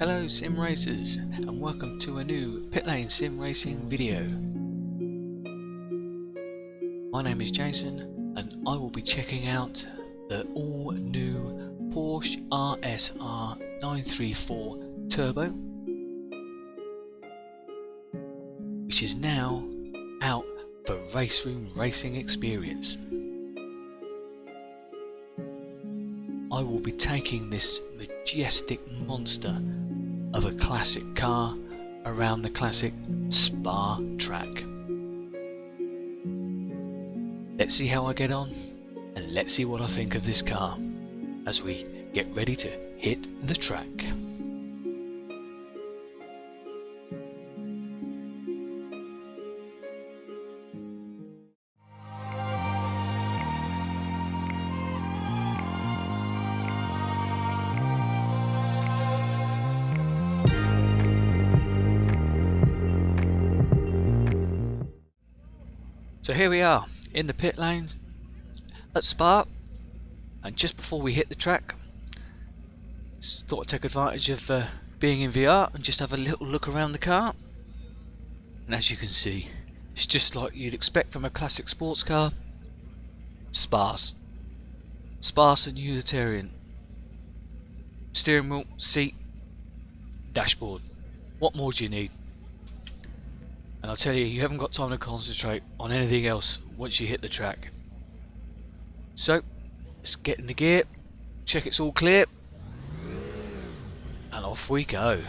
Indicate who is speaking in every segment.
Speaker 1: Hello sim racers, and welcome to a new pit lane sim racing video. My name is Jason and I will be checking out the all new Porsche RSR 934 Turbo, which is now out for RaceRoom racing experience. I will be taking this majestic monster of a classic car around the classic Spa track. Let's see how I get on, and let's see what I think of this car as we get ready to hit the track. So here we are in the pit lanes at Spa, and just before we hit the track, thought I'd take advantage of being in VR and just have a little look around the car. And as you can see, it's just like you'd expect from a classic sports car. Sparse and utilitarian. Steering wheel, seat, dashboard. What more do you need? And I'll tell you, you haven't got time to concentrate on anything else once you hit the track. So, let's get in the gear, check it's all clear, and off we go.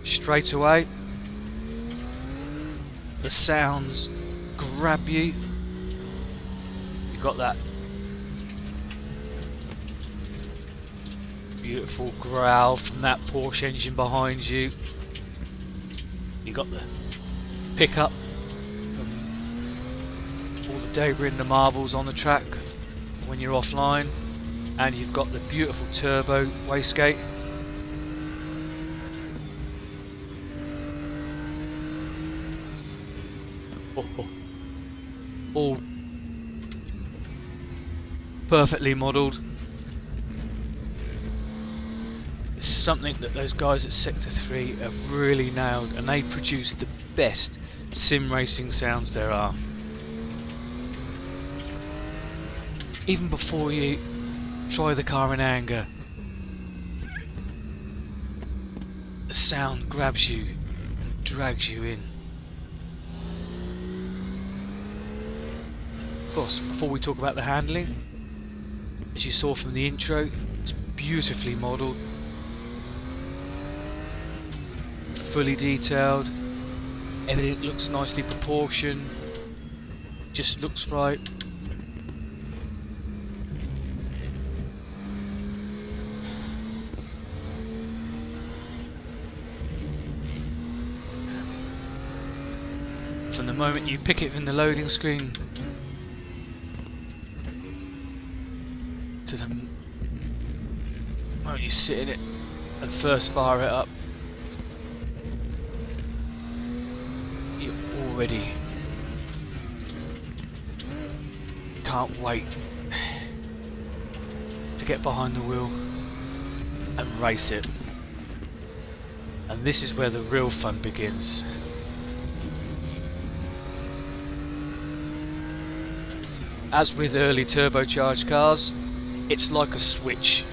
Speaker 1: Straight away, the sounds grab you. You've got that beautiful growl from that Porsche engine behind you. You got the pickup from all the debris and the marbles on the track when you're offline, and you've got the beautiful turbo wastegate. All perfectly modelled. It's something that those guys at Sector 3 have really nailed, and they produce the best sim racing sounds there are. Even before you try the car in anger, the sound grabs you, drags you in. Of course, before we talk about the handling, as you saw from the intro, it's beautifully modelled, fully detailed, everything looks nicely proportioned, just looks right. From the moment you pick it from the loading screen to the moment you sit in it and first fire it up, already can't wait to get behind the wheel and race it. And this is where the real fun begins. As with early turbocharged cars, it's like a switch.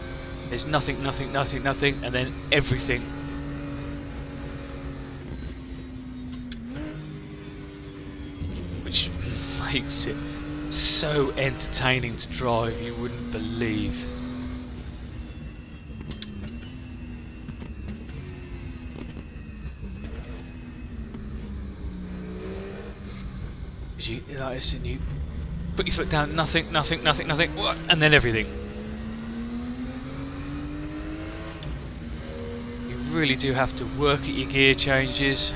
Speaker 1: There's nothing, and then everything. Which makes it so entertaining to drive, you wouldn't believe. As you notice, and you put your foot down, nothing, and then everything. You really do have to work at your gear changes.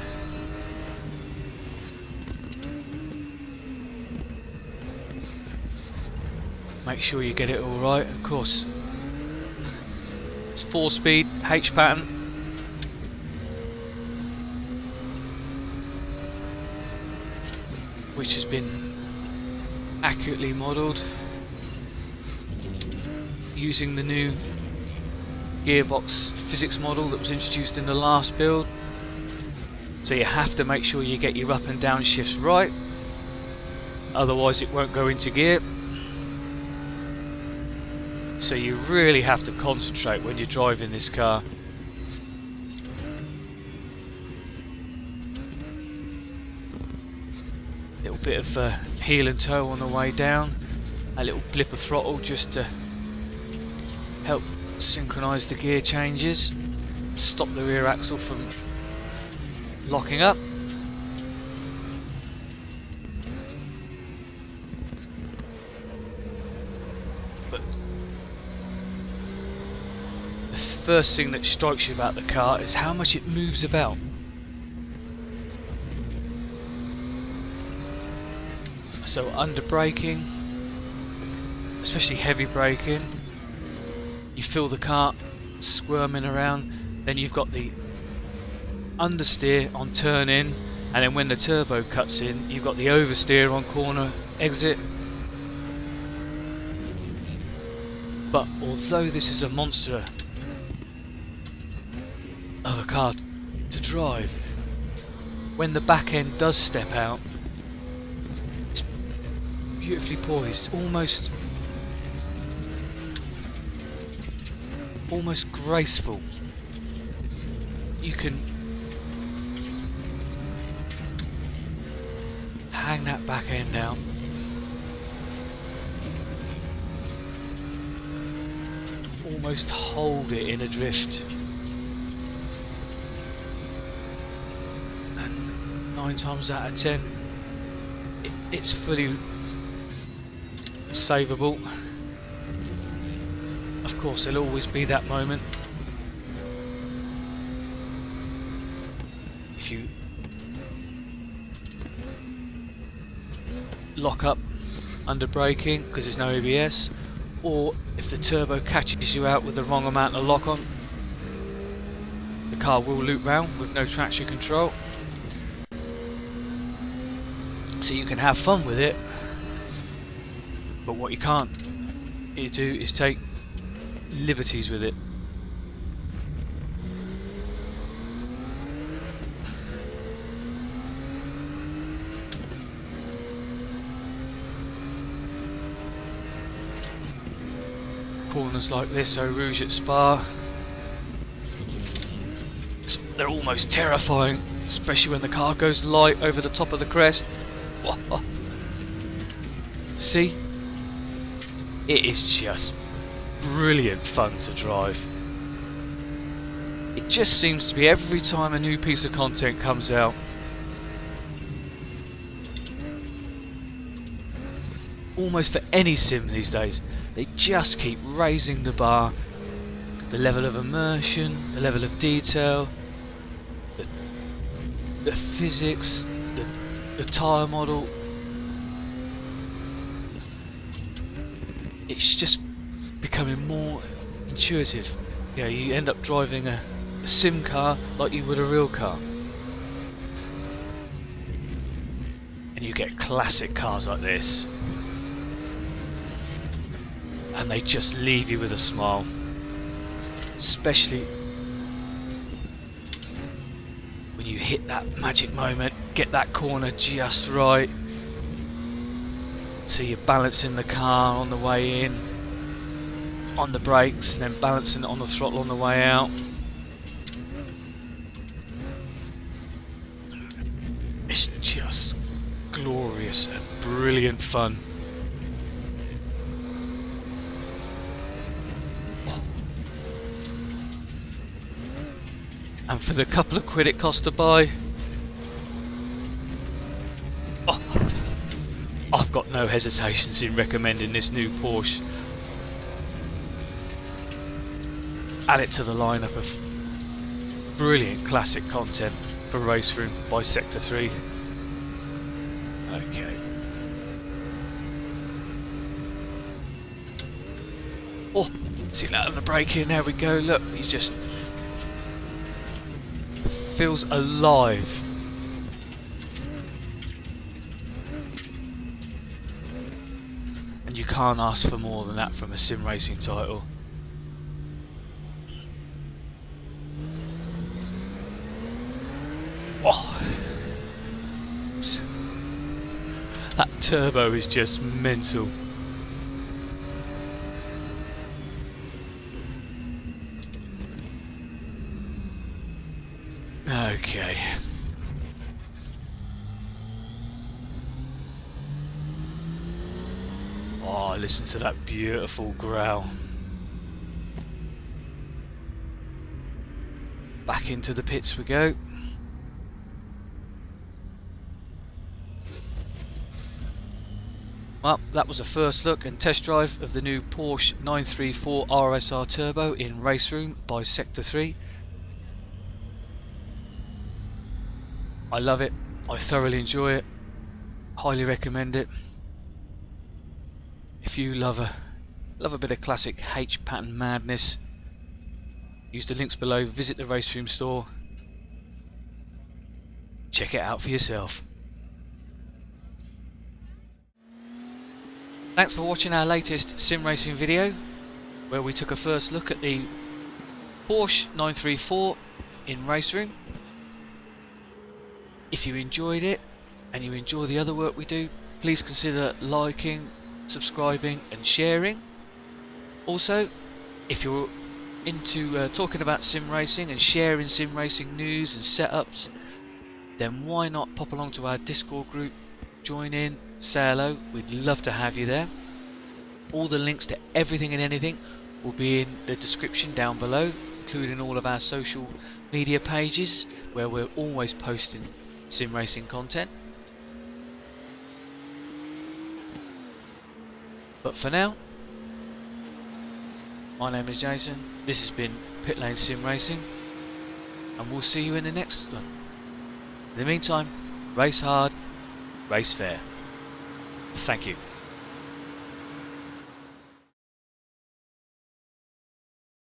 Speaker 1: Make sure you get it all right. Of course, it's 4-speed H pattern, which has been accurately modelled. using the new gearbox physics model that was introduced in the last build. So you have to make sure you get your up and down shifts right, otherwise it won't go into gear. So you really have to concentrate when you're driving this car. Little bit of heel and toe on the way down, a little blip of throttle just to help synchronise the gear changes, stop the rear axle from locking up. But the first thing that strikes you about the car is how much it moves about. So under braking, especially heavy braking, you feel the car squirming around. Then you've got the understeer on turn in, and then when the turbo cuts in, you've got the oversteer on corner exit. But although this is a monster of a car to drive, when the back end does step out, it's beautifully poised, almost graceful. You can hang that back end out, almost hold it in a drift, and 9 times out of 10 it's fully savable. Of course there'll always be that moment if you lock up under braking because there's no ABS, or if the turbo catches you out with the wrong amount of lock on, the car will loop round with no traction control. So you can have fun with it, but what you can't do is take liberties with it. Corners like this, Eau Rouge at Spa, they're almost terrifying, especially when the car goes light over the top of the crest. See? It is just brilliant fun to drive. It just seems to be every time a new piece of content comes out, almost for any sim these days, they just keep raising the bar, the level of immersion, the level of detail, the physics, the tyre model. It's just becoming more intuitive. You know, you end up driving a sim car like you would a real car, and you get classic cars like this, and they just leave you with a smile, especially when you hit that magic moment, get that corner just right, so you're balancing the car on the way in, on the brakes, and then balancing it on the throttle on the way out. It's just glorious and brilliant fun. And for the couple of quid it cost to buy, I've got no hesitations in recommending this new Porsche. Add it to the lineup of brilliant classic content for RaceRoom by Sector 3. Okay. Oh, see that on the brake here, there we go, look, he just feels alive. and you can't ask for more than that from a sim racing title. Oh, that turbo is just mental. Okay. Oh, listen to that beautiful growl. Back into the pits we go. Well, that was a first look and test drive of the new Porsche 934 RSR Turbo in RaceRoom by Sector 3. I love it. I thoroughly enjoy it. Highly recommend it. If you love a bit of classic H pattern madness, use the links below, visit the RaceRoom store, check it out for yourself. Thanks for watching our latest sim racing video, where we took a first look at the Porsche 934 in RaceRoom. If you enjoyed it and you enjoy the other work we do, please consider liking, subscribing and sharing. Also, if you're into talking about sim racing and sharing sim racing news and setups, then why not pop along to our Discord group, join in, say hello. We'd love to have you there. All the links to everything and anything will be in the description down below, including all of our social media pages where we're always posting sim racing content. But for now, my name is Jason, this has been Pit Lane Sim Racing, and we'll see you in the next one. In the meantime, race hard, race fair. Thank you.